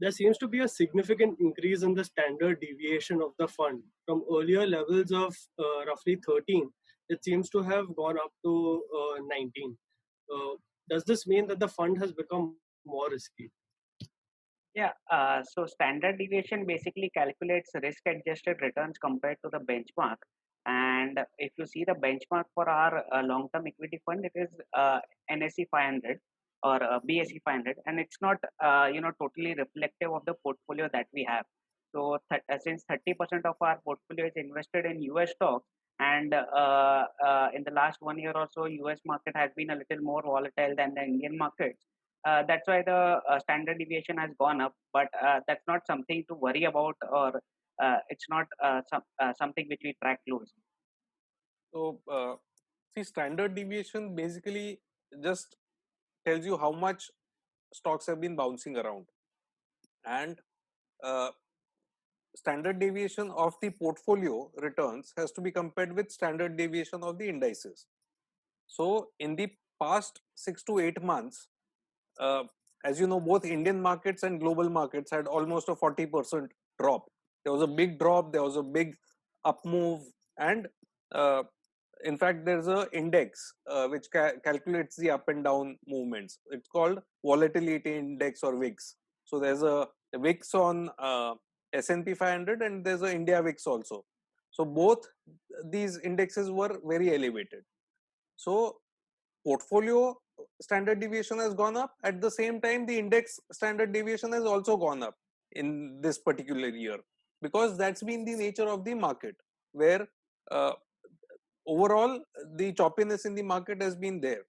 there seems to be a significant increase in the standard deviation of the fund from earlier levels of roughly 13. It seems to have gone up to 19. Does this mean that the fund has become more risky? Yeah, so standard deviation basically calculates risk-adjusted returns compared to the benchmark. And if you see the benchmark for our long-term equity fund, it is NSE 500 or BSE 500, and it's not totally reflective of the portfolio that we have. So since 30% of our portfolio is invested in US stocks, and in the last 1 year or so, US market has been a little more volatile than the Indian markets. That's why the standard deviation has gone up, but that's not something to worry about, or it's not something which we track closely. So, see, standard deviation basically just tells you how much stocks have been bouncing around, and uh, standard deviation of the portfolio returns has to be compared with standard deviation of the indices. So, in the past 6 to 8 months, uh, as you know, both Indian markets and global markets had almost a 40% drop. There was a big drop, there was a big up move, and uh, in fact, there's a index which calculates the up and down movements. It's called volatility index or VIX. So there's a VIX on S&P 500 and there's a India VIX also. So both these indexes were very elevated. So portfolio standard deviation has gone up. At the same time, the index standard deviation has also gone up in this particular year, because that's been the nature of the market, where uh, overall the choppiness in the market has been there.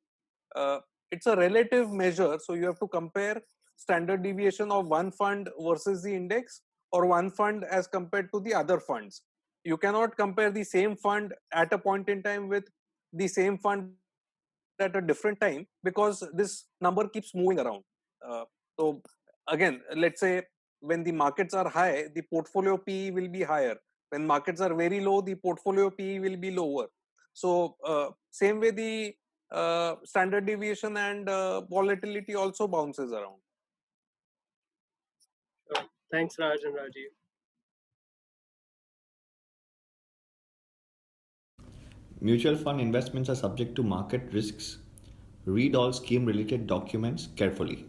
It's a relative measure, so you have to compare standard deviation of one fund versus the index, or one fund as compared to the other funds. You cannot compare the same fund at a point in time with the same fund at a different time, because this number keeps moving around. So again, let's say when the markets are high, the portfolio PE will be higher. When markets are very low, the portfolio PE will be lower. So same way, the standard deviation and volatility also bounces around. Thanks, Raj and Rajiv. Mutual fund investments are subject to market risks. Read all scheme related documents carefully.